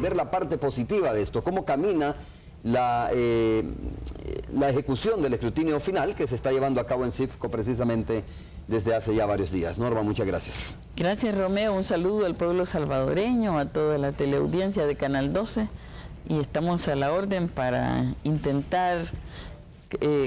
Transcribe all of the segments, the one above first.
ver la parte positiva de esto, cómo camina la ejecución del escrutinio final que se está llevando a cabo en CIFCO precisamente desde hace ya varios días. Norma, muchas gracias. Gracias, Romeo. Un saludo al pueblo salvadoreño, a toda la teleaudiencia de Canal 12, y estamos a la orden para intentar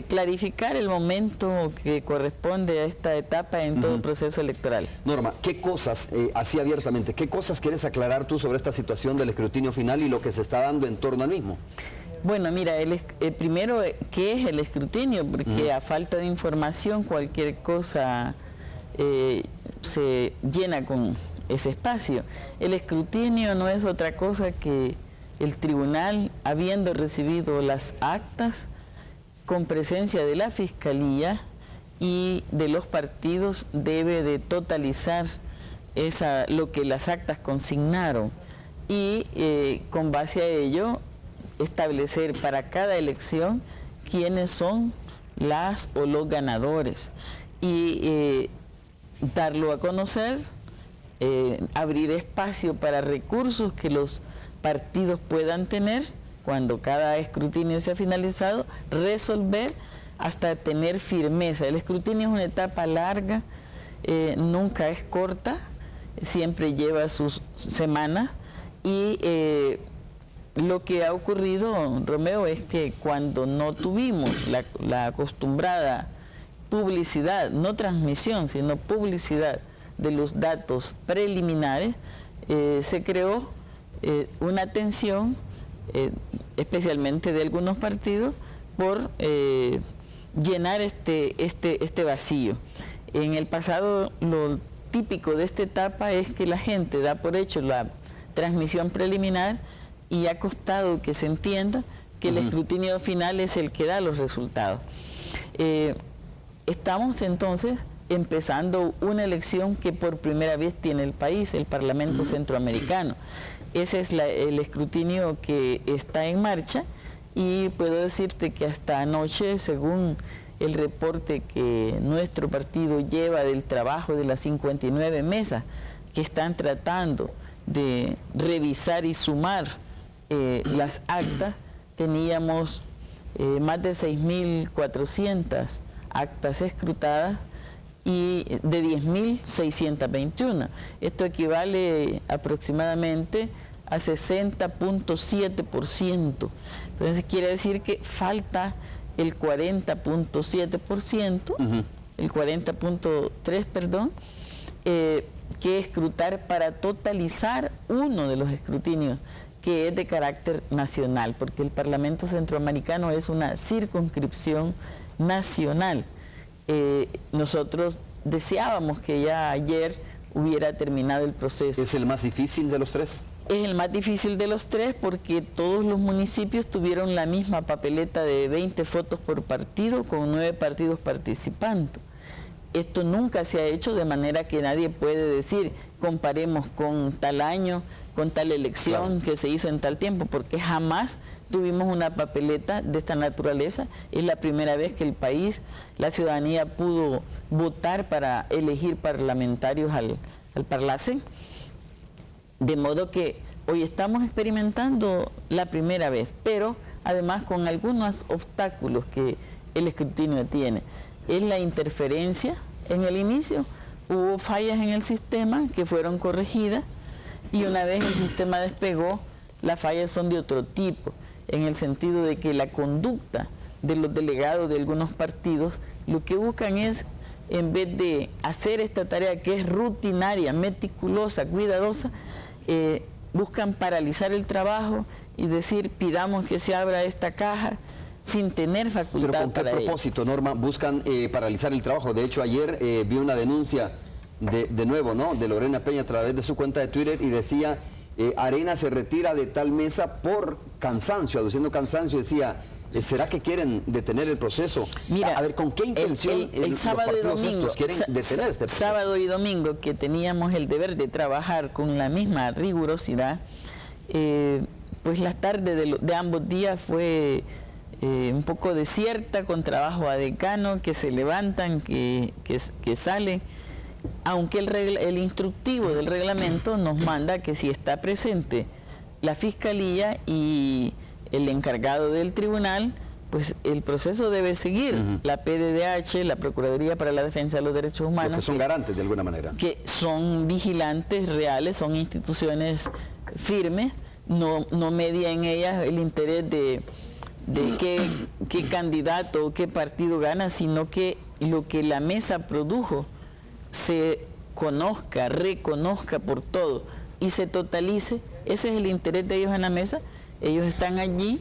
clarificar el momento que corresponde a esta etapa en todo el proceso electoral. Norma, ¿qué cosas, así abiertamente, qué cosas quieres aclarar tú sobre esta situación del escrutinio final y lo que se está dando en torno al mismo? Bueno, mira, primero, ¿qué es el escrutinio? Porque a falta de información cualquier cosa se llena con ese espacio. El escrutinio no es otra cosa que el tribunal, habiendo recibido las actas, con presencia de la Fiscalía y de los partidos, debe de totalizar lo que las actas consignaron y con base a ello establecer para cada elección quiénes son las o los ganadores y darlo a conocer, abrir espacio para recursos que los partidos puedan tener cuando cada escrutinio se ha finalizado, resolver hasta tener firmeza. El escrutinio es una etapa larga, nunca es corta, siempre lleva sus semanas y lo que ha ocurrido, Romeo, es que cuando no tuvimos la acostumbrada publicidad, no transmisión, sino publicidad de los datos preliminares, se creó una tensión, especialmente de algunos partidos, por llenar este vacío. En el pasado, lo típico de esta etapa es que la gente da por hecho la transmisión preliminar y ha costado que se entienda que el escrutinio final es el que da los resultados. Estamos entonces empezando una elección que por primera vez tiene el país, el Parlamento Centroamericano. Ese es el escrutinio que está en marcha y puedo decirte que hasta anoche, según el reporte que nuestro partido lleva del trabajo de las 59 mesas que están tratando de revisar y sumar las actas, teníamos más de 6.400 actas escrutadas y de 10.621. Esto equivale aproximadamente a 60.7%. Entonces quiere decir que falta el 40.7%, el 40.3%, perdón, que escrutar para totalizar uno de los escrutinios que es de carácter nacional, porque el Parlamento Centroamericano es una circunscripción nacional. Nosotros deseábamos que ya ayer hubiera terminado el proceso. ¿Es el más difícil de los tres? Es el más difícil de los tres porque todos los municipios tuvieron la misma papeleta de 20 fotos por partido con 9 partidos participando. Esto nunca se ha hecho, de manera que nadie puede decir comparemos con tal año, con tal elección que se hizo en tal tiempo, porque jamás tuvimos una papeleta de esta naturaleza. Es la primera vez que el país, la ciudadanía pudo votar para elegir parlamentarios al Parlacén. De modo que hoy estamos experimentando la primera vez, pero además con algunos obstáculos que el escrutinio tiene. Es la interferencia. En el inicio hubo fallas en el sistema que fueron corregidas y una vez el sistema despegó, las fallas son de otro tipo, en el sentido de que la conducta de los delegados de algunos partidos lo que buscan es, en vez de hacer esta tarea que es rutinaria, meticulosa, cuidadosa, buscan paralizar el trabajo y decir pidamos que se abra esta caja sin tener facultad para ello. ¿Pero con qué propósito, Norma, buscan paralizar el trabajo? De hecho, ayer vi una denuncia de nuevo, ¿no?, de Lorena Peña a través de su cuenta de Twitter y decía Arena se retira de tal mesa por cansancio, aduciendo cansancio, decía ¿será que quieren detener el proceso? Mira, a ver, ¿con qué intención el sábado y domingo, quieren detener este proceso? Sábado y domingo, que teníamos el deber de trabajar con la misma rigurosidad, pues la tarde de ambos días fue un poco desierta, con trabajo a decano, que se levantan, que salen, aunque el instructivo del reglamento nos manda que si está presente la Fiscalía y el encargado del tribunal, pues el proceso debe seguir. La PDDH, la Procuraduría para la Defensa de los Derechos Humanos, los que son garantes de alguna manera, que son vigilantes reales, son instituciones firmes, no media en ellas el interés de qué candidato o qué partido gana, sino que lo que la mesa produjo se conozca, reconozca por todo y se totalice. Ese es el interés de ellos en la mesa. Ellos están allí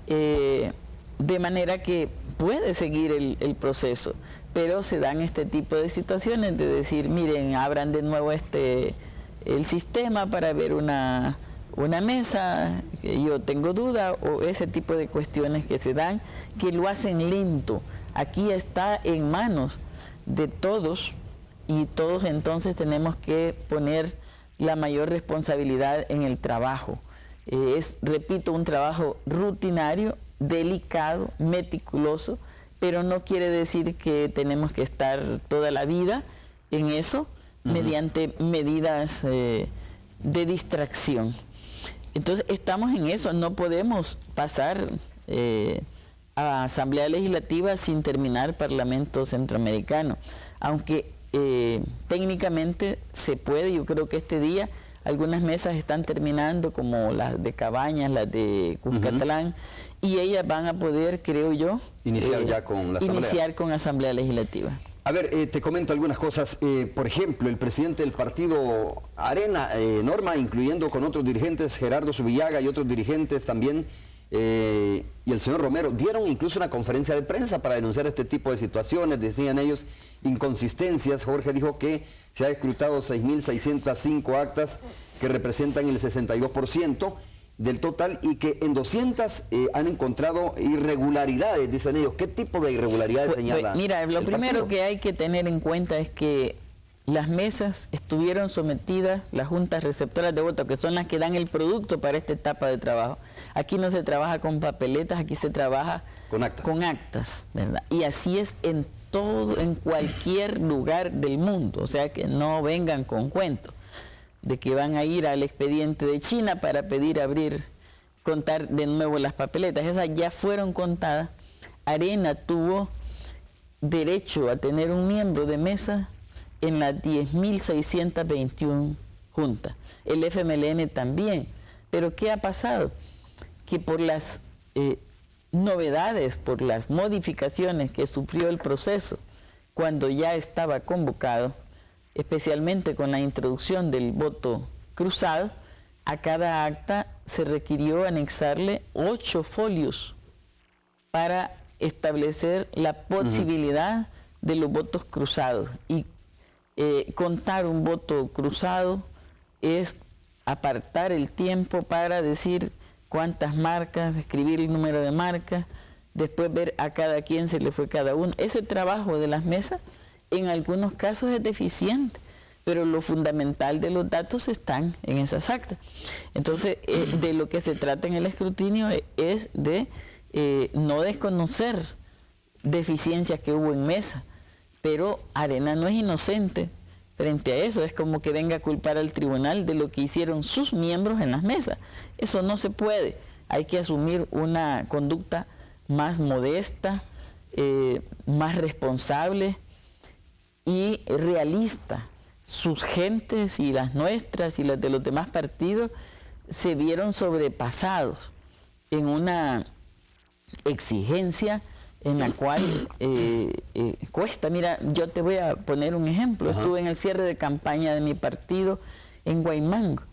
de manera que puede seguir el proceso, pero se dan este tipo de situaciones de decir, miren, abran de nuevo el sistema para ver una mesa, que yo tengo duda, o ese tipo de cuestiones que se dan, que lo hacen lento. Aquí está en manos de todos, y todos entonces tenemos que poner la mayor responsabilidad en el trabajo. Es, repito, un trabajo rutinario, delicado, meticuloso, pero no quiere decir que tenemos que estar toda la vida en eso, mediante medidas de distracción. Entonces estamos en eso, no podemos pasar a Asamblea Legislativa sin terminar Parlamento Centroamericano, aunque técnicamente se puede. Yo creo que este día algunas mesas están terminando, como las de Cabañas, las de Cuscatlán, y ellas van a poder, creo yo, iniciar ya con la Asamblea. Iniciar con Asamblea Legislativa. A ver, te comento algunas cosas. Por ejemplo, el presidente del partido Arena, Norma, incluyendo con otros dirigentes, Gerardo Zubillaga y otros dirigentes también, y el señor Romero, dieron incluso una conferencia de prensa para denunciar este tipo de situaciones. Decían ellos inconsistencias. Jorge dijo que se ha escrutado 6.605 actas que representan el 62% del total, y que en 200 han encontrado irregularidades, dicen ellos. ¿Qué tipo de irregularidades señala? Mira, lo primero que hay que tener en cuenta es que las mesas estuvieron sometidas, las juntas receptoras de voto, que son las que dan el producto para esta etapa de trabajo. Aquí no se trabaja con papeletas, aquí se trabaja con actas, ¿verdad? Y así es en todo, en cualquier lugar del mundo, o sea que no vengan con cuentos de que van a ir al expediente de China para pedir contar de nuevo las papeletas. Esas ya fueron contadas. Arena tuvo derecho a tener un miembro de mesa en las 10.621 juntas. El FMLN también. Pero ¿qué ha pasado? Que por las novedades, por las modificaciones que sufrió el proceso cuando ya estaba convocado, especialmente con la introducción del voto cruzado, a cada acta se requirió anexarle 8 folios para establecer la posibilidad de los votos cruzados. Y contar un voto cruzado es apartar el tiempo para decir cuántas marcas, escribir el número de marcas, después ver a cada quien se le fue cada uno. Ese trabajo de las mesas en algunos casos es deficiente, pero lo fundamental de los datos están en esas actas. Entonces, de lo que se trata en el escrutinio es de no desconocer deficiencias que hubo en mesa, pero Arena no es inocente frente a eso. Es como que venga a culpar al tribunal de lo que hicieron sus miembros en las mesas. Eso no se puede. Hay que asumir una conducta más modesta, más responsable y realista. Sus gentes y las nuestras y las de los demás partidos se vieron sobrepasados en una exigencia en la cual cuesta. Mira, yo te voy a poner un ejemplo. Estuve en el cierre de campaña de mi partido en Huaymango,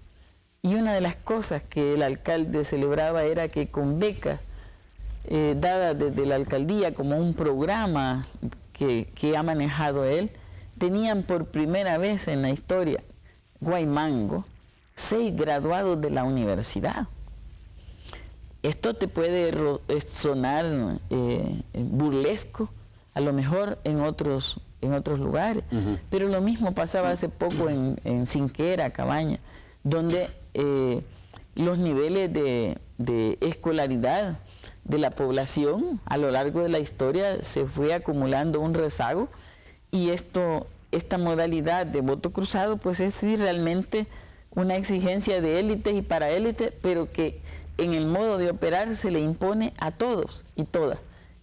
y una de las cosas que el alcalde celebraba era que con becas dadas desde la alcaldía como un programa que ha manejado él, tenían por primera vez en la historia Huaymango 6 graduados de la universidad. Esto te puede sonar burlesco, a lo mejor en otros lugares, pero lo mismo pasaba hace poco en Sinquera, Cabaña, donde los niveles de escolaridad de la población a lo largo de la historia se fue acumulando un rezago, y esta modalidad de voto cruzado pues es realmente una exigencia de élites y para élites, pero que en el modo de operar se le impone a todos y todas.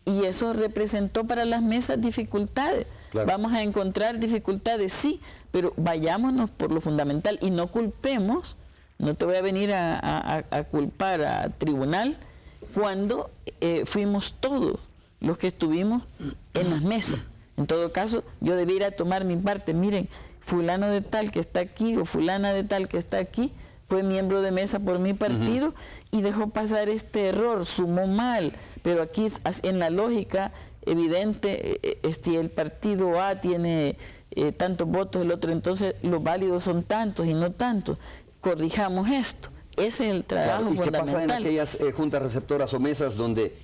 Y eso representó para las mesas dificultades. Claro. Vamos a encontrar dificultades, sí, pero vayámonos por lo fundamental y no culpemos, no te voy a venir a culpar a tribunal cuando fuimos todos los que estuvimos en las mesas. En todo caso, yo debiera tomar mi parte. Miren, fulano de tal que está aquí o fulana de tal que está aquí fue miembro de mesa por mi partido y dejó pasar este error, sumó mal, pero aquí en la lógica evidente, si el partido A tiene tantos votos, el otro, entonces los válidos son tantos y no tantos. Corrijamos esto. Ese es el trabajo fundamental. ¿Y qué pasa en aquellas juntas receptoras o mesas donde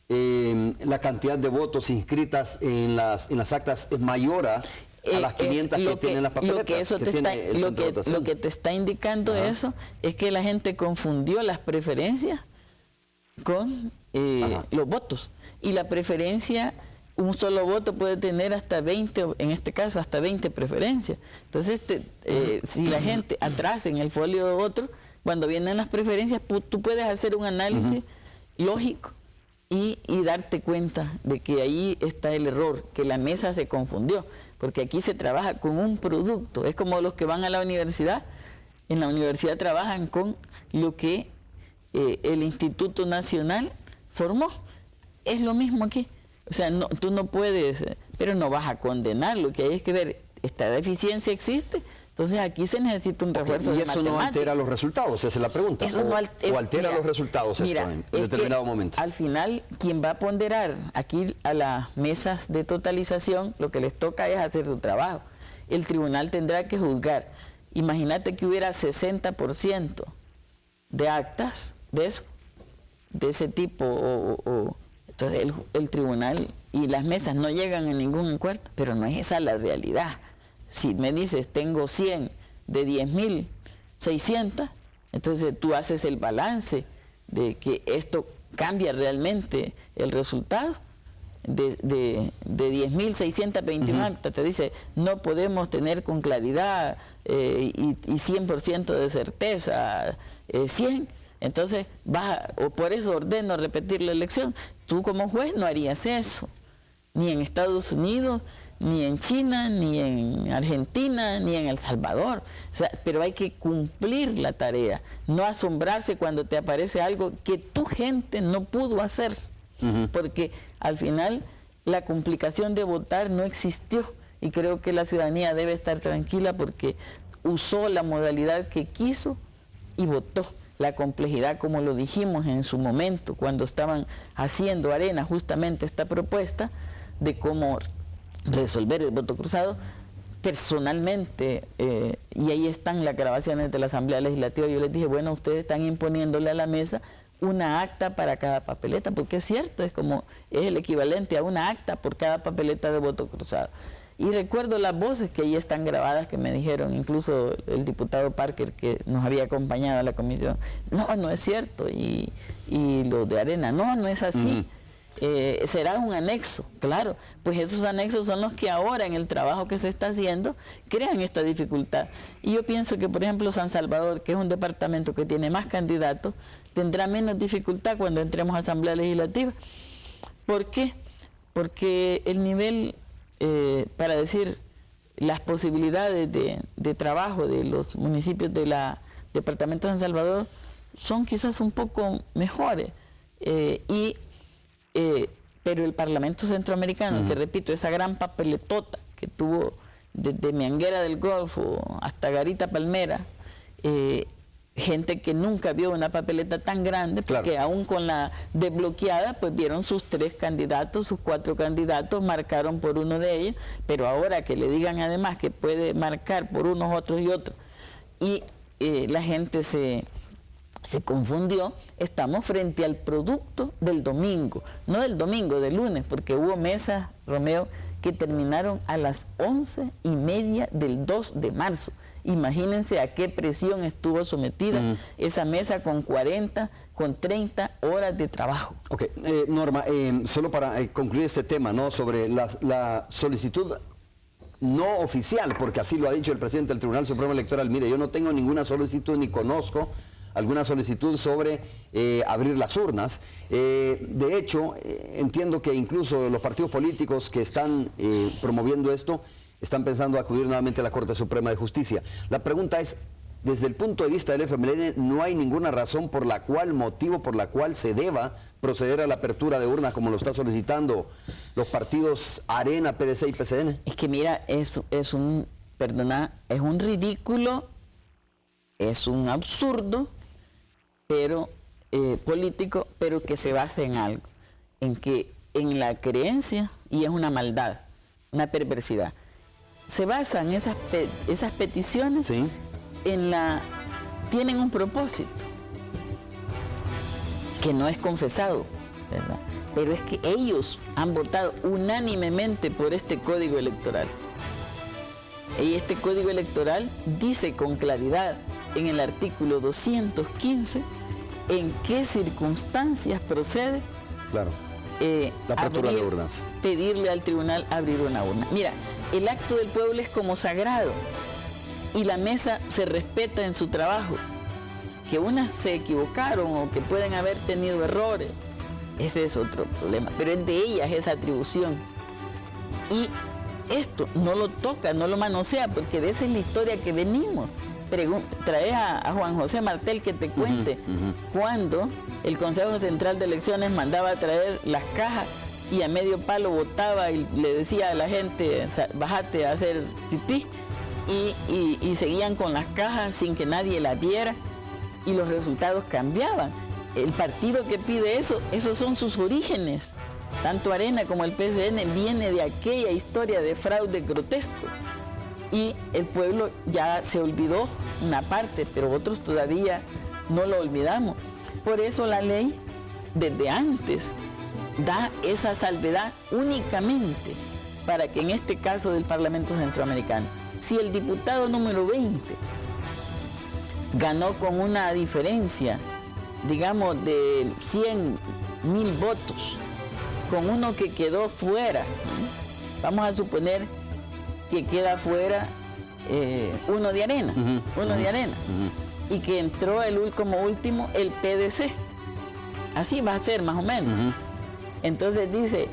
la cantidad de votos inscritas en las actas es mayor a las 500 que tienen las papeletas? Lo que te está indicando eso es que la gente confundió las preferencias con los votos. Y la preferencia, un solo voto puede tener hasta 20, en este caso hasta 20 preferencias. Entonces, si la gente atrás en el folio de otro, cuando vienen las preferencias, tú puedes hacer un análisis lógico y darte cuenta de que ahí está el error, que la mesa se confundió, porque aquí se trabaja con un producto. Es como los que van a la universidad. En la universidad trabajan con lo que el Instituto Nacional formó. Es lo mismo aquí. O sea, no, tú no puedes, pero no vas a condenar. Lo que hay es que ver, esta deficiencia existe, entonces aquí se necesita un refuerzo de matemáticas. ¿Y eso no altera los resultados? Esa es la pregunta. Eso ¿O altera los resultados en determinado momento? Al final, quien va a ponderar aquí a las mesas de totalización, lo que les toca es hacer su trabajo. El tribunal tendrá que juzgar. Imagínate que hubiera 60% de actas de eso, de ese tipo, entonces el tribunal y las mesas no llegan a ningún acuerdo, pero no es esa la realidad. Si me dices, tengo 100 de 10.600, entonces tú haces el balance de que esto cambia realmente el resultado. De 10.621 actas, te dice, no podemos tener con claridad y 100% de certeza 100. Entonces, o por eso ordeno repetir la elección. Tú como juez no harías eso, ni en Estados Unidos, ni en China, ni en Argentina, ni en El Salvador. O sea, pero hay que cumplir la tarea, no asombrarse cuando te aparece algo que tu gente no pudo hacer, porque al final la complicación de votar no existió y creo que la ciudadanía debe estar tranquila porque usó la modalidad que quiso y votó. La complejidad, como lo dijimos en su momento, cuando estaban haciendo Arena justamente esta propuesta de cómo resolver el voto cruzado, personalmente, y ahí están las grabaciones de la Asamblea Legislativa, yo les dije, bueno, ustedes están imponiéndole a la mesa una acta para cada papeleta, porque es cierto, es el equivalente a una acta por cada papeleta de voto cruzado. Y recuerdo las voces que ahí están grabadas que me dijeron, incluso el diputado Parker que nos había acompañado a la comisión, no es cierto, y lo de Arena, no es así, será un anexo, claro, pues esos anexos son los que ahora en el trabajo que se está haciendo crean esta dificultad. Y yo pienso que, por ejemplo, San Salvador, que es un departamento que tiene más candidatos, tendrá menos dificultad cuando entremos a Asamblea Legislativa. ¿Por qué? Porque el nivel... para decir las posibilidades de trabajo de los municipios del departamento de San Salvador son quizás un poco mejores, pero el Parlamento Centroamericano, que repito, esa gran papeletota que tuvo desde Mianguera del Golfo hasta Garita Palmera, gente que nunca vio una papeleta tan grande, porque aún con la desbloqueada, pues vieron sus 3 candidatos, sus 4 candidatos, marcaron por uno de ellos, pero ahora que le digan además que puede marcar por unos, otros y otros, y la gente se confundió, estamos frente al producto del domingo, no del domingo, del lunes, porque hubo mesas, Romeo, que terminaron a las 11:30 del 2 de marzo. Imagínense a qué presión estuvo sometida esa mesa con 30 horas de trabajo. Ok, Norma, solo para concluir este tema, ¿no? Sobre la solicitud no oficial, porque así lo ha dicho el presidente del Tribunal Supremo Electoral. Mire, yo no tengo ninguna solicitud ni conozco alguna solicitud sobre abrir las urnas. De hecho, entiendo que incluso los partidos políticos que están promoviendo esto están pensando acudir nuevamente a la Corte Suprema de Justicia. La pregunta es, desde el punto de vista del FMLN, no hay ninguna razón motivo por la cual se deba proceder a la apertura de urnas como lo está solicitando los partidos Arena, PDC y PCN. Es que mira, es un ridículo, es un absurdo, pero político, pero que se basa en algo, en la creencia, y es una maldad, una perversidad. Se basan esas peticiones, sí, tienen un propósito que no es confesado, ¿verdad? Pero es que ellos han votado unánimemente por este código electoral. Y este código electoral dice con claridad en el artículo 215 en qué circunstancias procede, claro, la apertura de urnas. Pedirle al tribunal abrir una urna. Mira, el acto del pueblo es como sagrado y la mesa se respeta en su trabajo. Que unas se equivocaron o que pueden haber tenido errores, ese es otro problema, pero es de ellas esa atribución. Y esto no lo toca, no lo manosea, porque de esa es la historia que venimos. Trae a Juan José Martel que te cuente cuando el Consejo Central de Elecciones mandaba a traer las cajas y a medio palo votaba y le decía a la gente, bájate a hacer pipí, y seguían con las cajas sin que nadie las viera y los resultados cambiaban. El partido que pide eso, esos son sus orígenes. Tanto Arena como el PCN viene de aquella historia de fraude grotesco. Y el pueblo ya se olvidó una parte, pero otros todavía no lo olvidamos. Por eso la ley, desde antes, da esa salvedad únicamente para que en este caso del Parlamento Centroamericano, si el diputado número 20 ganó con una diferencia, digamos, de 100,000 votos, con uno que quedó fuera, vamos a suponer que queda fuera uno de Arena, y que entró como último el PDC, así va a ser más o menos. Entonces dice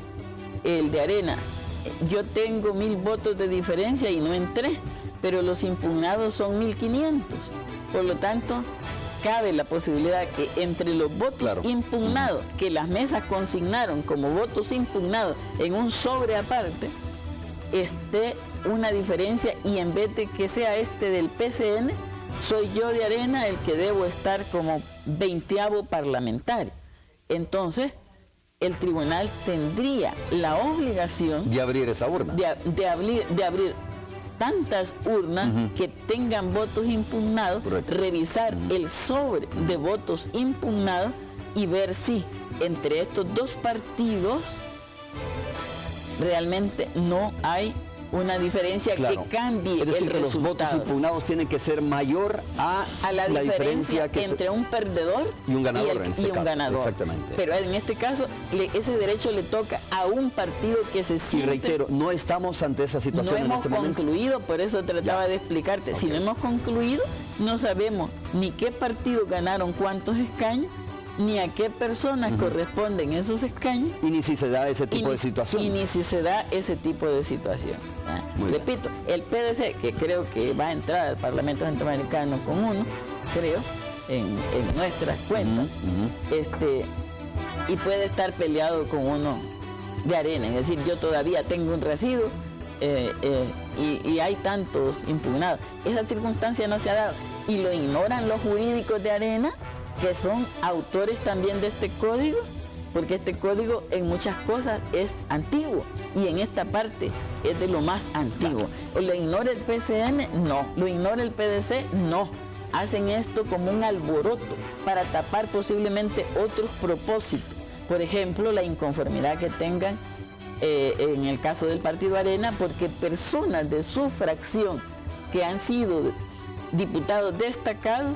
el de Arena, yo tengo 1,000 votos de diferencia y no entré, pero los impugnados son 1,500, por lo tanto cabe la posibilidad que entre los votos impugnados, que las mesas consignaron como votos impugnados en un sobre aparte, esté una diferencia, y en vez de que sea este del PCN, soy yo de Arena el que debo estar como 20avo parlamentario. Entonces, el tribunal tendría la obligación de abrir esa urna. De abrir tantas urnas que tengan votos impugnados, revisar el sobre de votos impugnados y ver si entre estos dos partidos realmente no hay una diferencia que cambie el resultado. Es decir, que los votos impugnados tienen que ser mayor a la diferencia que entre un perdedor y un ganador. Exactamente. Pero en este caso, ese derecho le toca a un partido que se siente... Y reitero, no estamos ante esa situación en este momento. No hemos concluido, por eso trataba de explicarte. Si no hemos concluido, no sabemos ni qué partido ganaron cuántos escaños, ni a qué personas corresponden esos escaños. Y ni si se da ese tipo de situación. Y ni si se da ese tipo de situación. Repito, el PDC, que creo que va a entrar al Parlamento Centroamericano con uno, creo, en nuestras cuentas, y puede estar peleado con uno de Arena. Es decir, yo todavía tengo un residuo y hay tantos impugnados. Esa circunstancia no se ha dado. Y lo ignoran los jurídicos de Arena, que son autores también de este código, porque este código en muchas cosas es antiguo y en esta parte es de lo más antiguo. ¿Lo ignora el PCN? No. ¿Lo ignora el PDC? No. Hacen esto como un alboroto para tapar posiblemente otros propósitos. Por ejemplo, la inconformidad que tengan en el caso del Partido Arena, porque personas de su fracción que han sido diputados destacados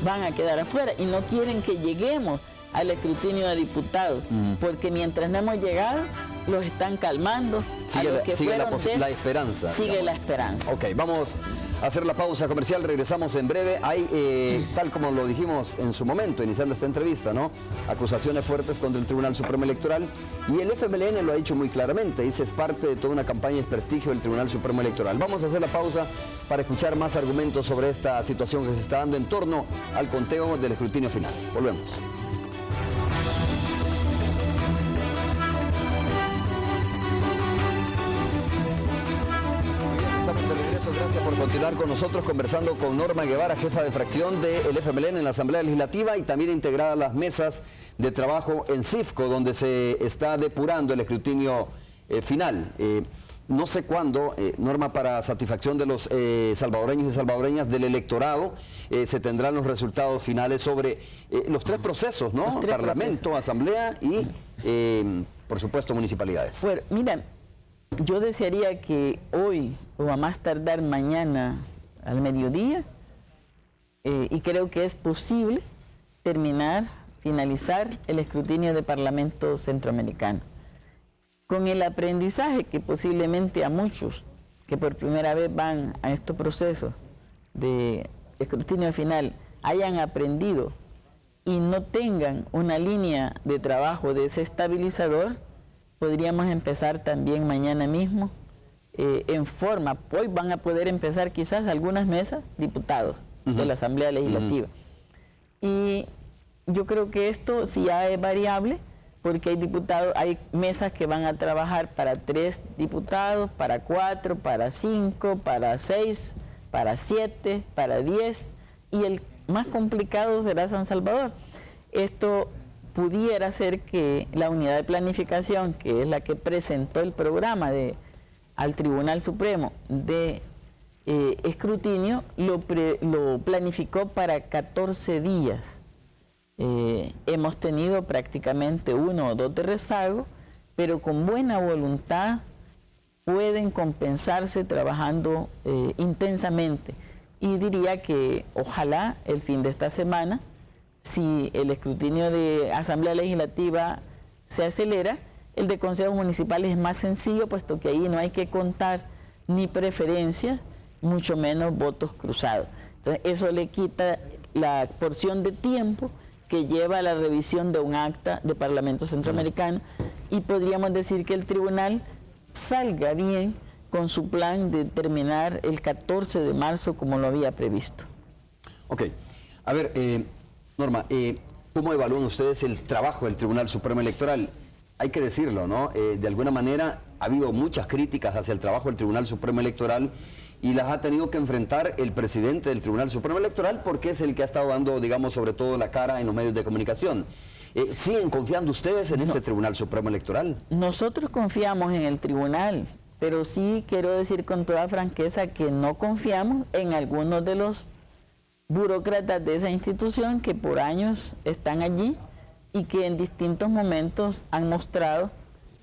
van a quedar afuera y no quieren que lleguemos al escrutinio de diputados, porque mientras no hemos llegado, los están calmando, a los que sigue fueron la esperanza. Sigue digamos. la esperanza. Ok, vamos a hacer la pausa comercial, regresamos en breve. Hay, tal como lo dijimos en su momento, iniciando esta entrevista, ¿no? Acusaciones fuertes contra el Tribunal Supremo Electoral, y el FMLN lo ha dicho muy claramente, dice, es parte de toda una campaña de desprestigio del Tribunal Supremo Electoral. Vamos a hacer la pausa para escuchar más argumentos sobre esta situación que se está dando en torno al conteo del escrutinio final. Volvemos. Estamos de regreso, gracias por continuar con nosotros conversando con Norma Guevara, jefa de fracción del FMLN en la Asamblea Legislativa y también integrada a las mesas de trabajo en CIFCO, donde se está depurando el escrutinio final. No sé cuándo, Norma, para satisfacción de los salvadoreños y salvadoreñas del electorado, se tendrán los resultados finales sobre los tres procesos, ¿no? Parlamento, Asamblea y, por supuesto, municipalidades. Bueno, mira, yo desearía que hoy o a más tardar mañana al mediodía, y creo que es posible finalizar el escrutinio de Parlamento Centroamericano. Con el aprendizaje que posiblemente a muchos que por primera vez van a estos procesos de escrutinio final hayan aprendido y no tengan una línea de trabajo desestabilizador, podríamos empezar también mañana mismo en forma. Hoy van a poder empezar quizás algunas mesas diputados de la Asamblea Legislativa. Y yo creo que esto sí ya es variable, porque hay diputados, hay mesas que van a trabajar para 3 diputados, para 4, para 5, para 6, para 7, para 10, y el más complicado será San Salvador. Esto pudiera ser que la unidad de planificación, que es la que presentó el programa al Tribunal Supremo de escrutinio, lo planificó para 14 días. Hemos tenido prácticamente 1 o 2 de rezago, pero con buena voluntad pueden compensarse trabajando intensamente. Y diría que ojalá el fin de esta semana, si el escrutinio de Asamblea Legislativa se acelera, el de consejos municipales es más sencillo, puesto que ahí no hay que contar ni preferencias, mucho menos votos cruzados. Entonces eso le quita la porción de tiempo que lleva a la revisión de un acta de Parlamento Centroamericano, y podríamos decir que el tribunal salga bien con su plan de terminar el 14 de marzo como lo había previsto. Ok. A ver, Norma, ¿cómo evalúan ustedes el trabajo del Tribunal Supremo Electoral? Hay que decirlo, ¿no? De alguna manera ha habido muchas críticas hacia el trabajo del Tribunal Supremo Electoral y las ha tenido que enfrentar el presidente del Tribunal Supremo Electoral, porque es el que ha estado dando, digamos, sobre todo la cara en los medios de comunicación. ¿Siguen confiando ustedes en este Tribunal Supremo Electoral? Nosotros confiamos en el tribunal, pero sí quiero decir con toda franqueza que no confiamos en algunos de los burócratas de esa institución que por años están allí y que en distintos momentos han mostrado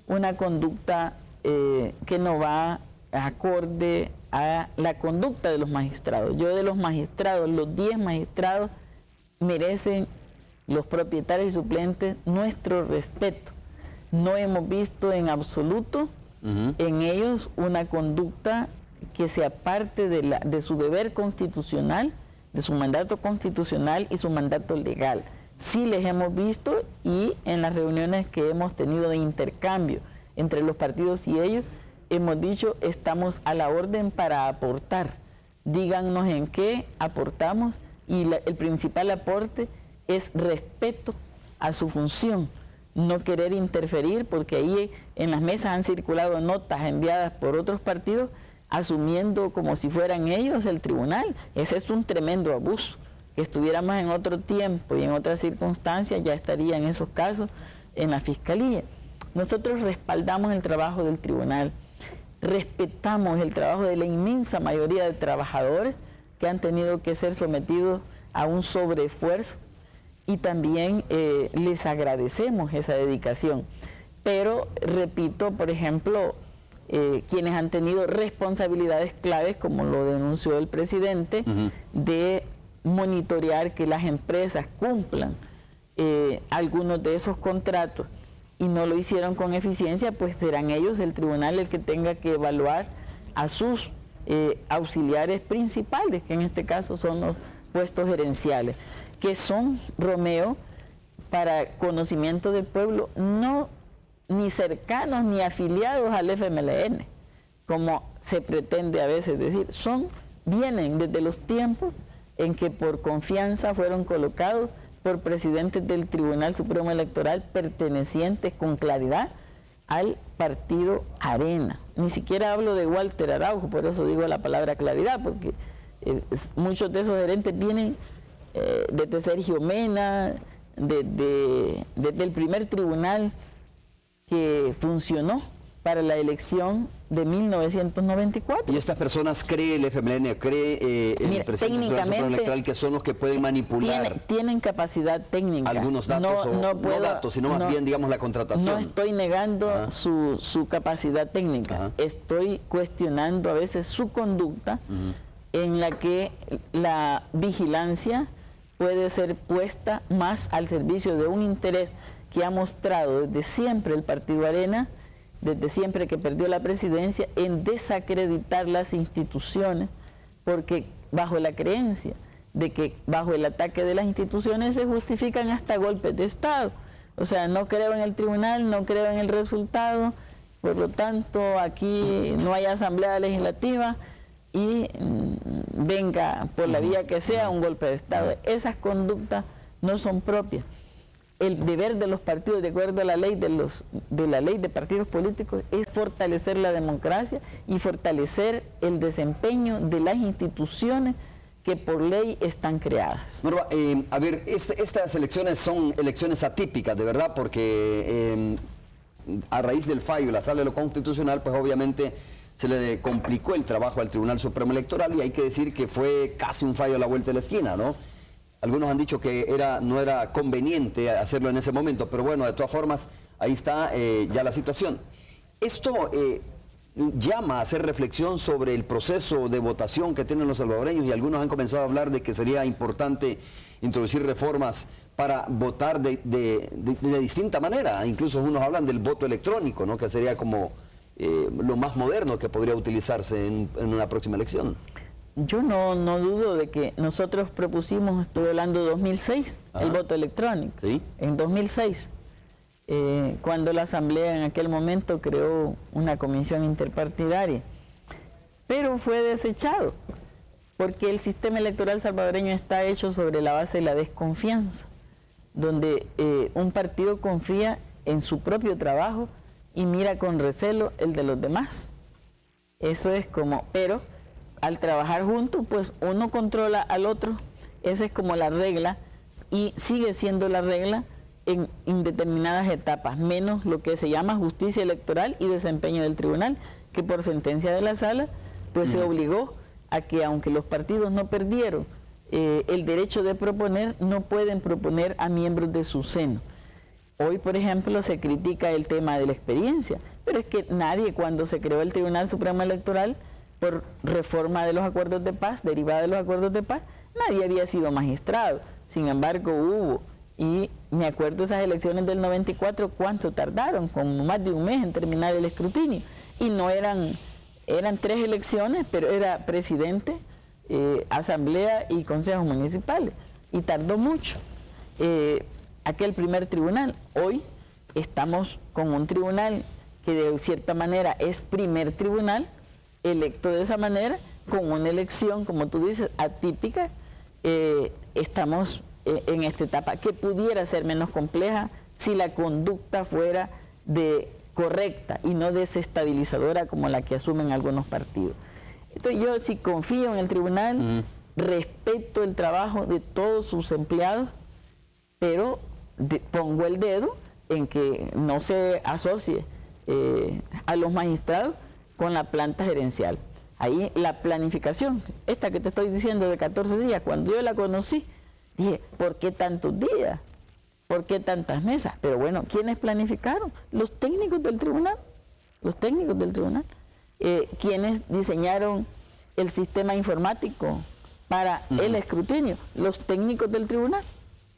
una conducta que no va acorde a la conducta de los magistrados. Yo de los magistrados, los 10 magistrados merecen, los propietarios y suplentes, nuestro respeto. No hemos visto en absoluto en ellos una conducta que se aparte de su deber constitucional, de su mandato constitucional y su mandato legal. Sí les hemos visto, y en las reuniones que hemos tenido de intercambio entre los partidos y ellos, hemos dicho, estamos a la orden para aportar. Díganos en qué aportamos, y el principal aporte es respeto a su función, no querer interferir, porque ahí en las mesas han circulado notas enviadas por otros partidos asumiendo como si fueran ellos el tribunal. Ese es un tremendo abuso. Que estuviéramos en otro tiempo y en otras circunstancias, ya estaría en esos casos en la Fiscalía. Nosotros respaldamos el trabajo del tribunal, respetamos el trabajo de la inmensa mayoría de trabajadores que han tenido que ser sometidos a un sobreesfuerzo, y también les agradecemos esa dedicación. Pero, repito, por ejemplo, quienes han tenido responsabilidades claves, como lo denunció el presidente, de monitorear que las empresas cumplan algunos de esos contratos y no lo hicieron con eficiencia, pues serán ellos, el tribunal, el que tenga que evaluar a sus auxiliares principales, que en este caso son los puestos gerenciales, que son, Romeo, para conocimiento del pueblo, no ni cercanos ni afiliados al FMLN, como se pretende a veces decir, vienen desde los tiempos en que por confianza fueron colocados por presidentes del Tribunal Supremo Electoral pertenecientes con claridad al partido Arena. Ni siquiera hablo de Walter Araujo, por eso digo la palabra claridad, porque muchos de esos gerentes vienen desde Sergio Mena, desde el primer tribunal que funcionó para la elección de 1994. ¿Y estas personas cree el FMLN, cree el presidente del Supremo Electoral que son los que pueden manipular? Tienen capacidad técnica. Algunos datos, no datos, sino más bien, digamos, la contratación. No estoy negando su capacidad técnica. Estoy cuestionando a veces su conducta en la que la vigilancia puede ser puesta más al servicio de un interés que ha mostrado desde siempre el Partido Arena, desde siempre que perdió la presidencia, en desacreditar las instituciones, porque bajo la creencia de que bajo el ataque de las instituciones se justifican hasta golpes de Estado. O sea, no creo en el tribunal, no creo en el resultado, por lo tanto aquí no hay asamblea legislativa y venga por la vía que sea un golpe de Estado. Esas conductas no son propias. El deber de los partidos, de acuerdo a la ley de la ley de partidos políticos, es fortalecer la democracia y fortalecer el desempeño de las instituciones que por ley están creadas. Norma, a ver, estas elecciones son elecciones atípicas, de verdad, porque a raíz del fallo de la Sala de lo Constitucional, pues obviamente se le complicó el trabajo al Tribunal Supremo Electoral y hay que decir que fue casi un fallo a la vuelta de la esquina, ¿no? Algunos han dicho que no era conveniente hacerlo en ese momento, pero bueno, de todas formas, ahí está ya la situación. Esto llama a hacer reflexión sobre el proceso de votación que tienen los salvadoreños y algunos han comenzado a hablar de que sería importante introducir reformas para votar de distinta manera. Incluso unos hablan del voto electrónico, ¿no? Que sería como lo más moderno que podría utilizarse en una próxima elección. Yo no dudo de que nosotros propusimos, estoy hablando de 2006, el voto electrónico. ¿Sí? En 2006, cuando la Asamblea en aquel momento creó una comisión interpartidaria. Pero fue desechado, porque el sistema electoral salvadoreño está hecho sobre la base de la desconfianza, donde un partido confía en su propio trabajo y mira con recelo el de los demás. Eso es como, pero al trabajar juntos, pues uno controla al otro, esa es como la regla, y sigue siendo la regla en indeterminadas etapas, menos lo que se llama justicia electoral y desempeño del tribunal, que por sentencia de la sala, pues se obligó a que aunque los partidos no perdieron el derecho de proponer, no pueden proponer a miembros de su seno. Hoy, por ejemplo, se critica el tema de la experiencia, pero es que nadie, cuando se creó el Tribunal Supremo Electoral, por reforma de los acuerdos de paz, derivada de los acuerdos de paz, nadie había sido magistrado. Sin embargo, hubo, y me acuerdo esas elecciones del 94, cuánto tardaron, como más de un mes en terminar el escrutinio. Y no eran 3 elecciones, pero era presidente, asamblea y consejos municipales. Y tardó mucho aquel primer tribunal. Hoy estamos con un tribunal que de cierta manera es primer tribunal, electo de esa manera, con una elección, como tú dices, atípica. Estamos en esta etapa que pudiera ser menos compleja si la conducta fuera correcta y no desestabilizadora como la que asumen algunos partidos. Entonces yo sí confío en el tribunal, respeto el trabajo de todos sus empleados, pero pongo el dedo en que no se asocie a los magistrados con la planta gerencial. Ahí la planificación, esta que te estoy diciendo de 14 días, cuando yo la conocí, dije, ¿por qué tantos días? ¿Por qué tantas mesas? Pero bueno, ¿quiénes planificaron? Los técnicos del tribunal, quienes diseñaron el sistema informático para el escrutinio, los técnicos del tribunal.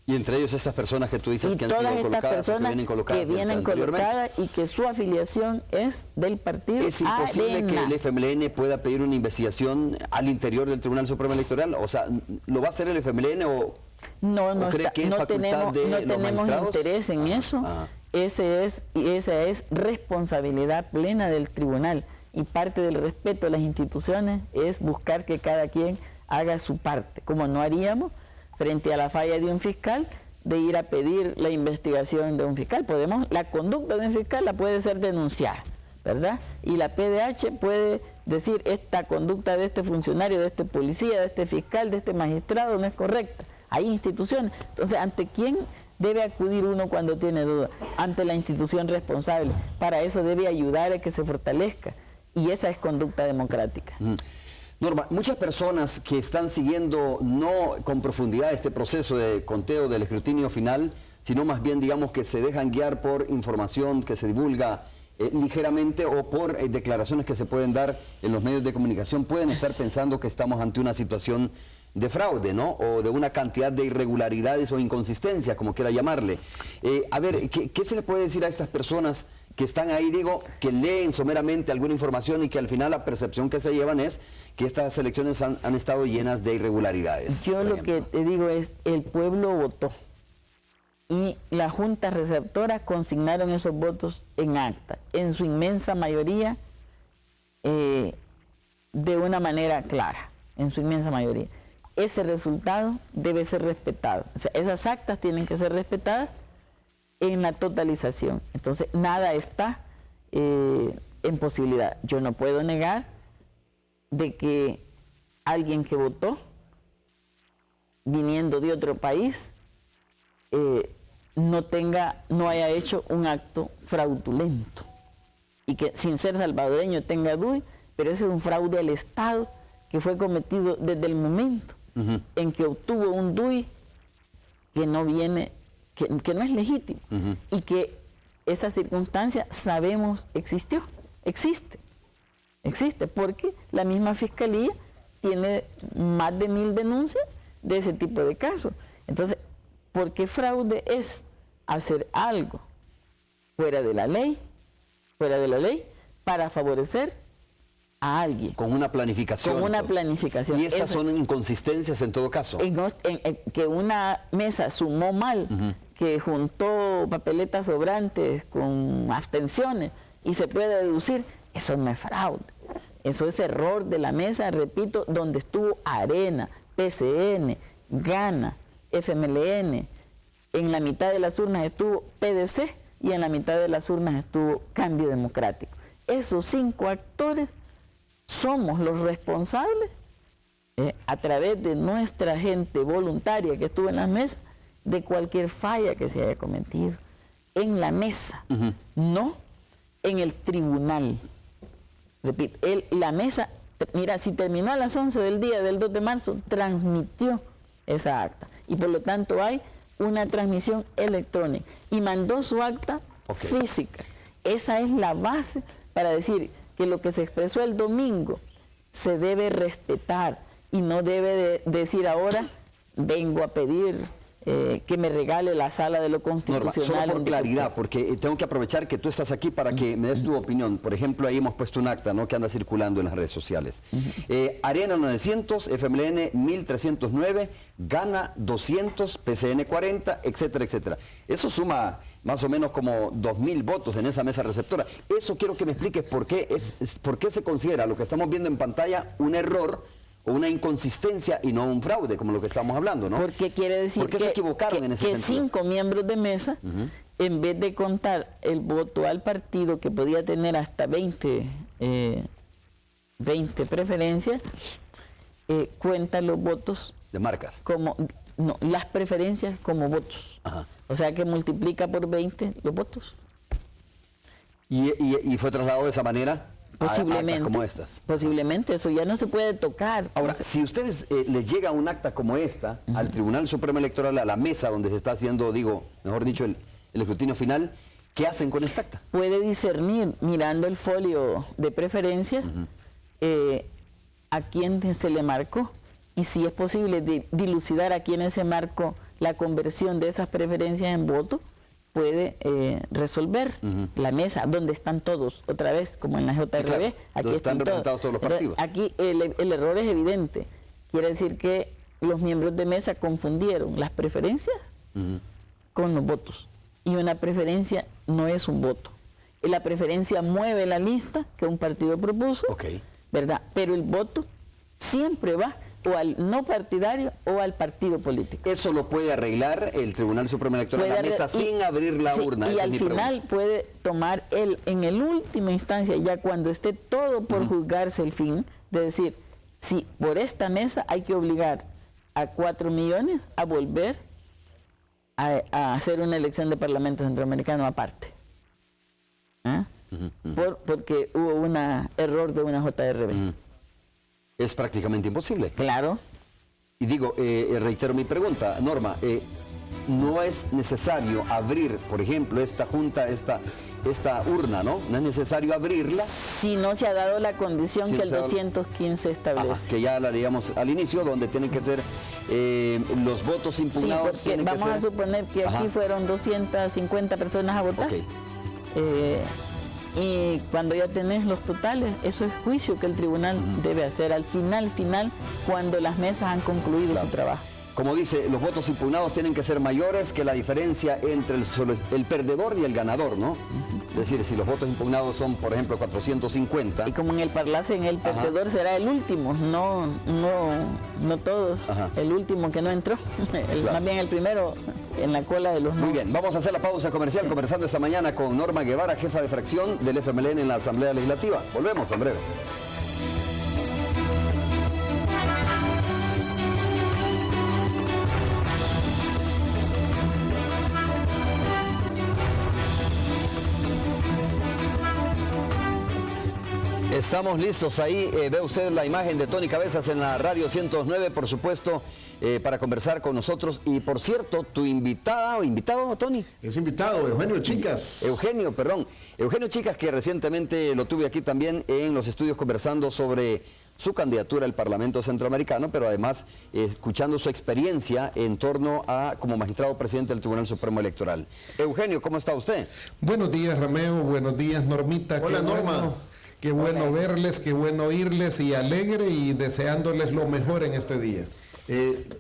Y entre ellos estas personas que tú dices y que han todas sido estas colocadas, personas que vienen colocadas y que su afiliación es del partido ¿Es imposible Arena. que el FMLN pueda pedir una investigación al interior del Tribunal Supremo Electoral? O sea, ¿lo va a hacer el FMLN o No cree que es facultad de los tenemos magistrados? interés en eso. Esa es responsabilidad plena del tribunal, y parte del respeto a las instituciones es buscar que cada quien haga su parte, como no haríamos frente a la falla de un fiscal de ir a pedir la investigación de un fiscal. La conducta de un fiscal la puede ser denunciada, ¿verdad? Y la PDH puede decir: esta conducta de este funcionario, de este policía, de este fiscal, de este magistrado no es correcta. Hay instituciones. Entonces, ¿ante quién debe acudir uno cuando tiene duda? Ante la institución responsable. Para eso debe ayudar a que se fortalezca. Y esa es conducta democrática. Norma, muchas personas que están siguiendo no con profundidad este proceso de conteo del escrutinio final, sino más bien, digamos, que se dejan guiar por información que se divulga ligeramente o por declaraciones que se pueden dar en los medios de comunicación, pueden estar pensando que estamos ante una situación de fraude, ¿no? O de una cantidad de irregularidades o inconsistencias, como quiera llamarle. A ver, ¿qué se le puede decir a estas personas que están ahí, digo, que leen someramente alguna información y que al final la percepción que se llevan es que estas elecciones han estado llenas de irregularidades? Yo lo que te digo es, el pueblo votó y las juntas receptoras consignaron esos votos en acta, en su inmensa mayoría, de una manera clara, en su inmensa mayoría. Ese resultado debe ser respetado. O sea, esas actas tienen que ser respetadas en la totalización. Entonces, nada está en posibilidad. Yo no puedo negar de que alguien que votó, viniendo de otro país, no haya hecho un acto fraudulento. Y que sin ser salvadoreño tenga DUI, pero ese es un fraude al Estado que fue cometido desde el momento en que obtuvo un DUI que no viene, que no es legítimo, y que esa circunstancia sabemos existe, porque la misma Fiscalía tiene más de 1000 denuncias de ese tipo de casos. Entonces, ¿por qué fraude es hacer algo fuera de la ley para favorecer a alguien? Con una planificación. Con una planificación. Y estas son inconsistencias en todo caso. Que una mesa sumó mal, que juntó papeletas sobrantes con abstenciones y se puede deducir, eso no es fraude. Eso es error de la mesa, repito, donde estuvo Arena, PCN, Gana, FMLN, en la mitad de las urnas estuvo PDC y en la mitad de las urnas estuvo Cambio Democrático. Esos 5 actores somos los responsables, a través de nuestra gente voluntaria que estuvo en las mesas, de cualquier falla que se haya cometido. En la mesa, no en el tribunal. Repito, la mesa, mira, si terminó a las 11 del día del 2 de marzo, transmitió esa acta. Y por lo tanto hay una transmisión electrónica. Y mandó su acta física. Esa es la base para decir que lo que se expresó el domingo se debe respetar y no debe decir ahora vengo a pedir que me regale la sala de lo constitucional. Norma, solo por claridad, porque tengo que aprovechar que tú estás aquí para que me des tu opinión. Por ejemplo, ahí hemos puesto un acta, ¿no?, que anda circulando en las redes sociales. Arena 900, FMLN 1309, Gana 200, PCN 40, etcétera, etcétera. Eso suma más o menos como 2000 votos en esa mesa receptora. Eso quiero que me expliques por qué se considera lo que estamos viendo en pantalla un error o una inconsistencia y no un fraude, como lo que estamos hablando, ¿no? Porque quiere decir se equivocaron en ese que sentido? 5 miembros de mesa, en vez de contar el voto al partido, que podía tener hasta 20 preferencias, cuenta los votos de marcas, las preferencias como votos. O sea que multiplica por 20 los votos. ¿Y fue trasladado de esa manera? Posiblemente, actas como estas. Posiblemente, eso ya no se puede tocar. Ahora, si a ustedes les llega un acta como esta al Tribunal Supremo Electoral, a la mesa donde se está haciendo, mejor dicho, el escrutinio final, ¿qué hacen con esta acta? Puede discernir, mirando el folio de preferencia, a quién se le marcó, y si es posible dilucidar a quién se marcó la conversión de esas preferencias en votos puede resolver la mesa, donde están todos, otra vez, como en la JRB. Sí, claro, aquí están representados todos los partidos. Aquí el error es evidente. Quiere decir que los miembros de mesa confundieron las preferencias con los votos. Y una preferencia no es un voto. La preferencia mueve la lista que un partido propuso, ¿verdad? Pero el voto siempre va o al no partidario o al partido político. Eso lo puede arreglar el Tribunal Supremo Electoral, la mesa, sin abrir la urna. Y al final puede tomar él, en el última instancia, ya cuando esté todo por juzgarse el fin, de decir, si por esta mesa hay que obligar a 4 millones a volver a hacer una elección de Parlamento Centroamericano aparte. ¿Ah? Porque hubo un error de una JRB. Es prácticamente imposible. Claro. Y digo, reitero mi pregunta, Norma, no es necesario abrir, por ejemplo, esta junta, esta urna, ¿no? No es necesario abrirla. Si no se ha dado la condición si que el 215 establece. Ajá, que ya la haríamos al inicio, donde tienen que ser los votos impugnados. Sí, porque vamos a suponer que aquí fueron 250 personas a votar. Y cuando ya tenés los totales, eso es juicio que el tribunal debe hacer al final, cuando las mesas han concluido su trabajo. Como dice, los votos impugnados tienen que ser mayores que la diferencia entre el perdedor y el ganador, ¿no? Es decir, si los votos impugnados son, por ejemplo, 450... Y como en el Parlacen, el perdedor será el último, no todos, el último que no entró, más bien el primero en la cola de los no. Muy bien, vamos a hacer la pausa comercial, conversando esta mañana con Norma Guevara, jefa de fracción del FMLN en la Asamblea Legislativa. Volvemos en breve. Estamos listos ahí, ve usted la imagen de Tony Cabezas en la Radio 109, por supuesto, para conversar con nosotros. Y por cierto, tu invitado, Tony. Es invitado, Eugenio Chicas. Eugenio Chicas, que recientemente lo tuve aquí también en los estudios conversando sobre su candidatura al Parlamento Centroamericano, pero además escuchando su experiencia en torno a como magistrado presidente del Tribunal Supremo Electoral. Eugenio, ¿cómo está usted? Buenos días, Rameo, buenos días, Normita. Hola, Norma. Qué bueno verles, qué bueno oírles, y alegre y deseándoles lo mejor en este día.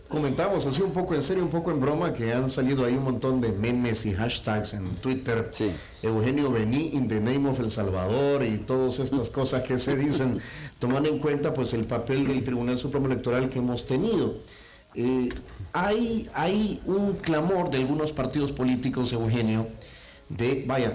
Comentamos así un poco en serio, un poco en broma, que han salido ahí un montón de memes y hashtags en Twitter. Sí. Eugenio vení in the name of El Salvador y todas estas cosas que se dicen, tomando en cuenta pues el papel del Tribunal Supremo Electoral que hemos tenido. Hay un clamor de algunos partidos políticos, Eugenio,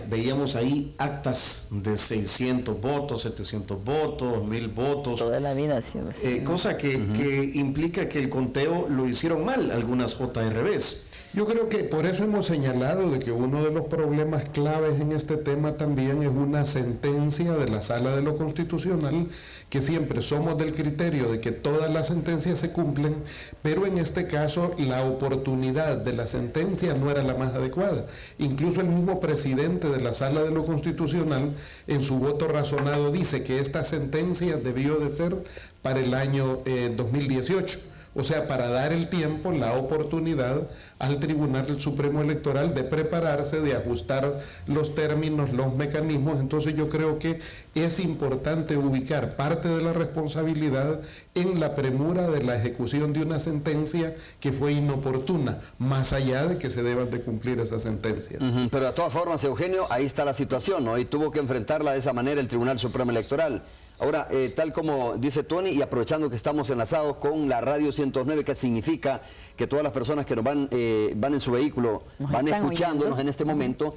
veíamos ahí actas de 600 votos, 700 votos, 1000 votos. Toda la vida, sí. Cosa que implica que el conteo lo hicieron mal algunas JRBs. Yo creo que por eso hemos señalado de que uno de los problemas claves en este tema también es una sentencia de la Sala de lo Constitucional, que siempre somos del criterio de que todas las sentencias se cumplen, pero en este caso la oportunidad de la sentencia no era la más adecuada. Incluso el mismo presidente de la Sala de lo Constitucional en su voto razonado dice que esta sentencia debió de ser para el año 2018. O sea, para dar el tiempo, la oportunidad al Tribunal Supremo Electoral de prepararse, de ajustar los términos, los mecanismos. Entonces yo creo que es importante ubicar parte de la responsabilidad en la premura de la ejecución de una sentencia que fue inoportuna, más allá de que se deban de cumplir esas sentencias. Pero de todas formas, Eugenio, ahí está la situación, ¿no? Y tuvo que enfrentarla de esa manera el Tribunal Supremo Electoral. Ahora, tal como dice Tony, y aprovechando que estamos enlazados con la Radio 109, que significa que todas las personas que nos van en su vehículo, van escuchándonos en este momento,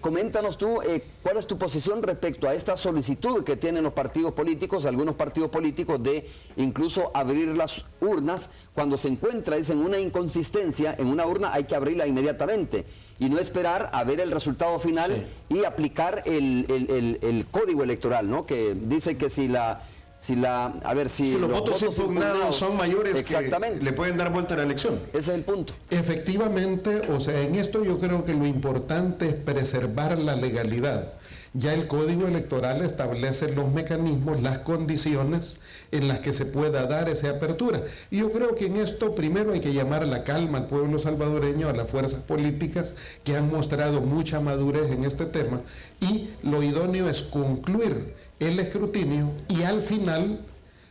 coméntanos tú, ¿cuál es tu posición respecto a esta solicitud que tienen los partidos políticos, algunos partidos políticos, de incluso abrir las urnas cuando se encuentra, dicen, una inconsistencia en una urna, hay que abrirla inmediatamente y no esperar a ver el resultado final y aplicar el código electoral, ¿no? Que dice que si los votos impugnados son mayores, exactamente, que le pueden dar vuelta a la elección. Ese es el punto. Efectivamente, o sea, en esto yo creo que lo importante es preservar la legalidad. ya el Código Electoral establece los mecanismos, las condiciones en las que se pueda dar esa apertura. Y yo creo que en esto primero hay que llamar a la calma al pueblo salvadoreño, a las fuerzas políticas que han mostrado mucha madurez en este tema, y lo idóneo es concluir el escrutinio y al final,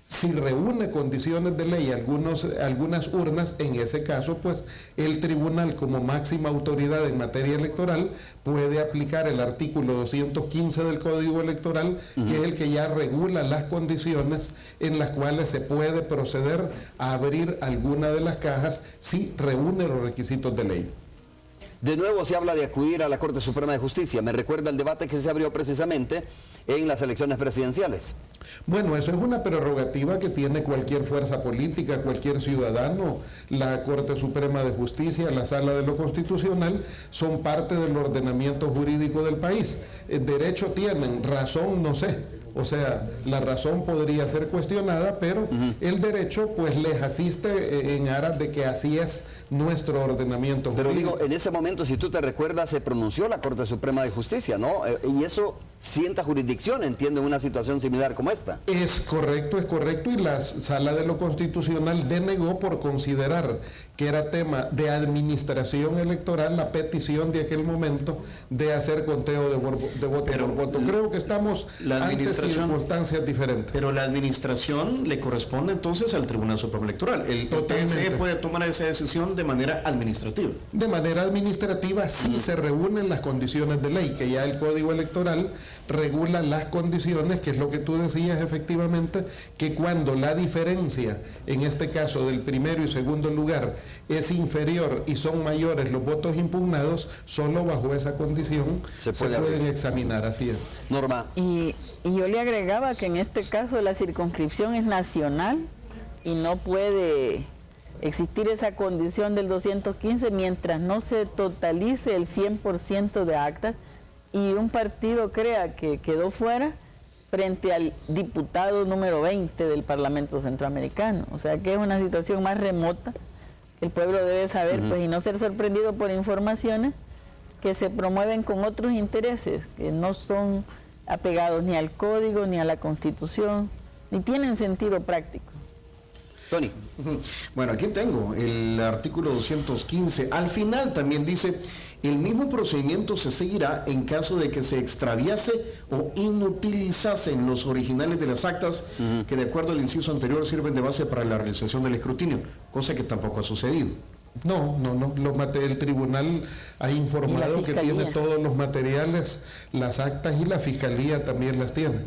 si reúne condiciones de ley algunas urnas, en ese caso, pues el tribunal como máxima autoridad en materia electoral puede aplicar el artículo 215 del Código Electoral, que es el que ya regula las condiciones en las cuales se puede proceder a abrir alguna de las cajas si reúne los requisitos de ley. De nuevo se habla de acudir a la Corte Suprema de Justicia. Me recuerda el debate que se abrió precisamente en las elecciones presidenciales. Bueno, eso es una prerrogativa que tiene cualquier fuerza política, cualquier ciudadano. La Corte Suprema de Justicia, la Sala de lo Constitucional, son parte del ordenamiento jurídico del país. El derecho tienen, razón no sé. O sea, la razón podría ser cuestionada, pero el derecho pues les asiste en aras de que así es nuestro ordenamiento jurídico. Pero digo, en ese momento, si tú te recuerdas, se pronunció la Corte Suprema de Justicia, ¿no? Y eso sienta jurisdicción, entiendo, en una situación similar como esta. Es correcto, y la Sala de lo Constitucional denegó por considerar que era tema de administración electoral la petición de aquel momento de hacer conteo de voto por voto. Creo que estamos ante circunstancias diferentes. Pero la administración le corresponde entonces al Tribunal Supremo Electoral. El TSE puede tomar esa decisión de manera administrativa. De manera administrativa sí se reúnen las condiciones de ley, que ya el Código Electoral regula las condiciones, que es lo que tú decías efectivamente, que cuando la diferencia, en este caso del primero y segundo lugar, es inferior y son mayores los votos impugnados, solo bajo esa condición se pueden examinar, así es. Norma. Y yo le agregaba que en este caso la circunscripción es nacional y no puede existir esa condición del 215 mientras no se totalice el 100% de actas y un partido crea que quedó fuera frente al diputado número 20 del Parlamento Centroamericano. O sea que es una situación más remota que el pueblo debe saber, pues, y no ser sorprendido por informaciones que se promueven con otros intereses, que no son apegados ni al Código, ni a la Constitución, ni tienen sentido práctico. Tony. Bueno, aquí tengo el artículo 215. Al final también dice: el mismo procedimiento se seguirá en caso de que se extraviase o inutilizasen los originales de las actas que, de acuerdo al inciso anterior, sirven de base para la realización del escrutinio, cosa que tampoco ha sucedido. No, el tribunal ha informado que tiene todos los materiales, las actas, y la fiscalía también las tiene.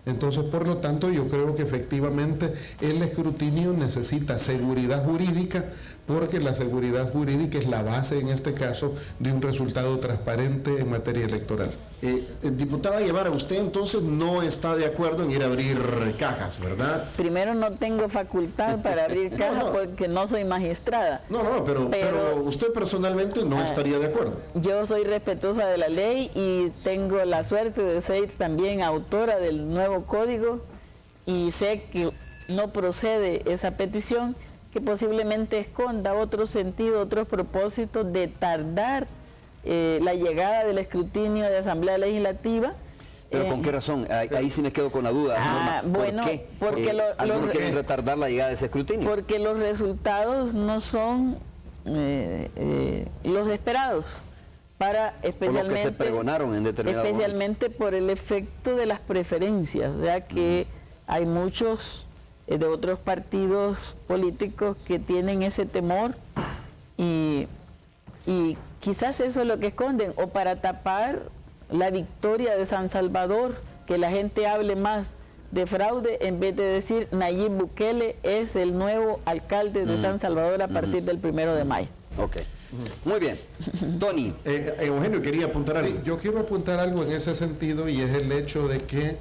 Entonces, por lo tanto, yo creo que efectivamente el escrutinio necesita seguridad jurídica, porque la seguridad jurídica es la base, en este caso, de un resultado transparente en materia electoral. Diputada Guevara, usted entonces no está de acuerdo en ir a abrir cajas, ¿verdad? Primero, no tengo facultad para abrir cajas porque no soy magistrada. Pero usted personalmente no estaría de acuerdo. Yo soy respetuosa de la ley y tengo la suerte de ser también autora del nuevo código, y sé que no procede esa petición, que posiblemente esconda otro sentido, otros propósitos de tardar la llegada del escrutinio de Asamblea Legislativa. ¿Pero con qué razón? Ahí sí me quedo con la duda. Bueno, ¿por qué? porque ¿Algunos quieren retardar la llegada de ese escrutinio? Porque los resultados no son los esperados, especialmente, por lo que se pregonaron en determinados especialmente momentos, por el efecto de las preferencias, o sea que hay muchos de otros partidos políticos que tienen ese temor y quizás eso es lo que esconden, o para tapar la victoria de San Salvador, que la gente hable más de fraude en vez de decir Nayib Bukele es el nuevo alcalde de San Salvador a partir del 1 de mayo. Ok. Muy bien. Tony. Eugenio quería apuntar algo. Yo quiero apuntar algo en ese sentido, y es el hecho de que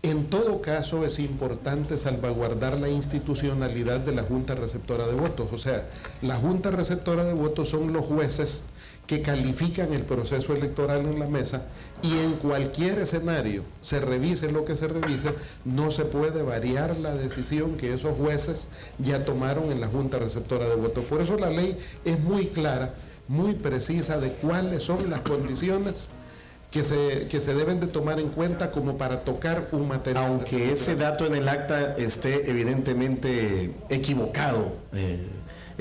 en todo caso es importante salvaguardar la institucionalidad de la Junta Receptora de Votos. O sea, la Junta Receptora de Votos son los jueces que califican el proceso electoral en la mesa, y en cualquier escenario, se revise lo que se revise, no se puede variar la decisión que esos jueces ya tomaron en la Junta Receptora de Votos. Por eso la ley es muy clara, muy precisa de cuáles son las condiciones que se deben de tomar en cuenta como para tocar un material. Aunque ese dato en el acta esté evidentemente equivocado,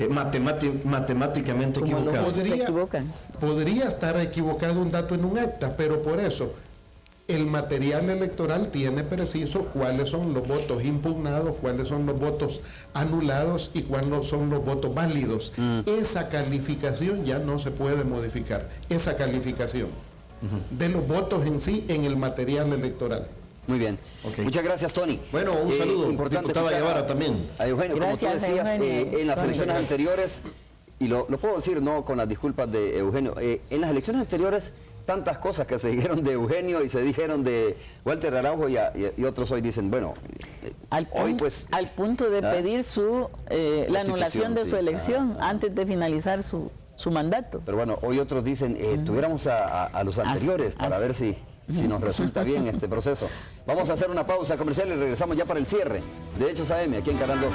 matemáticamente equivocado. Podría estar equivocado un dato en un acta, pero por eso el material electoral tiene preciso cuáles son los votos impugnados, cuáles son los votos anulados y cuáles son los votos válidos. Esa calificación ya no se puede modificar, esa calificación de los votos en sí en el material electoral. Muy bien. Okay. Muchas gracias, Tony. Bueno, un saludo. Importante Diputada Guevara también. A Eugenio, gracias, como tú decías, en las elecciones anteriores, y lo puedo decir no con las disculpas de Eugenio, en las elecciones anteriores tantas cosas que se dijeron de Eugenio y se dijeron de Walter Araujo y otros hoy dicen, bueno, hoy pues... Al punto de pedir la anulación de su elección antes de finalizar su mandato. Pero bueno, hoy otros dicen, tuviéramos a los anteriores para ver si nos resulta bien este proceso. Vamos a hacer una pausa comercial y regresamos ya para el cierre de Hechos AM aquí en Canal 2.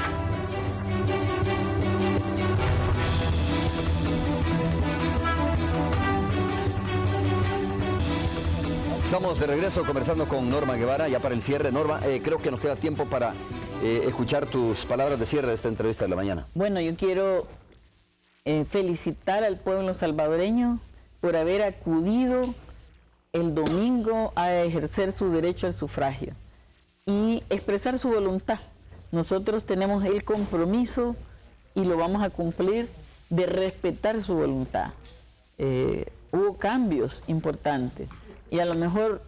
Estamos de regreso conversando con Norma Guevara, ya para el cierre. Norma, creo que nos queda tiempo para escuchar tus palabras de cierre de esta entrevista de la mañana. Bueno, yo quiero felicitar al pueblo salvadoreño por haber acudido el domingo a ejercer su derecho al sufragio y expresar su voluntad. Nosotros tenemos el compromiso y lo vamos a cumplir de respetar su voluntad. Hubo cambios importantes y a lo mejor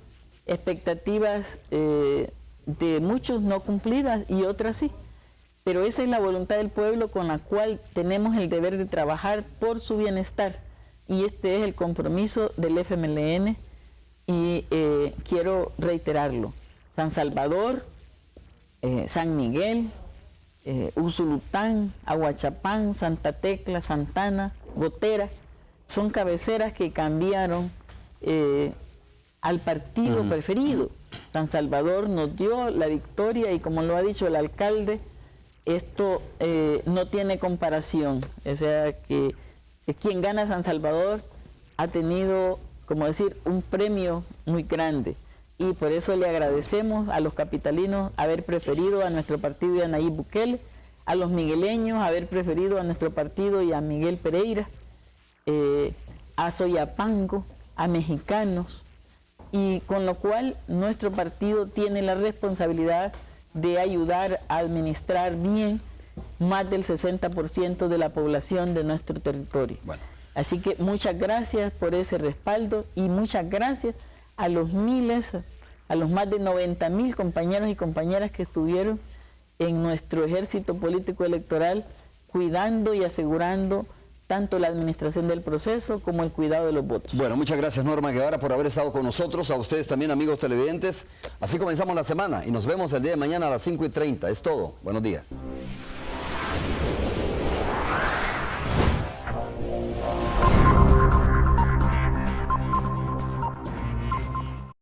expectativas de muchos no cumplidas y otras sí, pero esa es la voluntad del pueblo con la cual tenemos el deber de trabajar por su bienestar y este es el compromiso del FMLN y quiero reiterarlo. San Salvador, San Miguel, Usulután, Aguachapán, Santa Tecla, Santana, Gotera, son cabeceras que cambiaron al partido preferido. San Salvador nos dio la victoria y como lo ha dicho el alcalde, esto no tiene comparación. O sea que quien gana San Salvador ha tenido, como decir, un premio muy grande. Y por eso le agradecemos a los capitalinos haber preferido a nuestro partido y a Nayib Bukele, a los migueleños haber preferido a nuestro partido y a Miguel Pereira, a Soyapango, a mexicanos, y con lo cual nuestro partido tiene la responsabilidad de ayudar a administrar bien más del 60% de la población de nuestro territorio. Bueno. Así que muchas gracias por ese respaldo y muchas gracias a los miles, a los más de 90,000 compañeros y compañeras que estuvieron en nuestro ejército político electoral cuidando y asegurando tanto la administración del proceso como el cuidado de los votos. Bueno, muchas gracias Norma Guevara por haber estado con nosotros, a ustedes también amigos televidentes. Así comenzamos la semana y nos vemos el día de mañana a las 5:30. Es todo. Buenos días.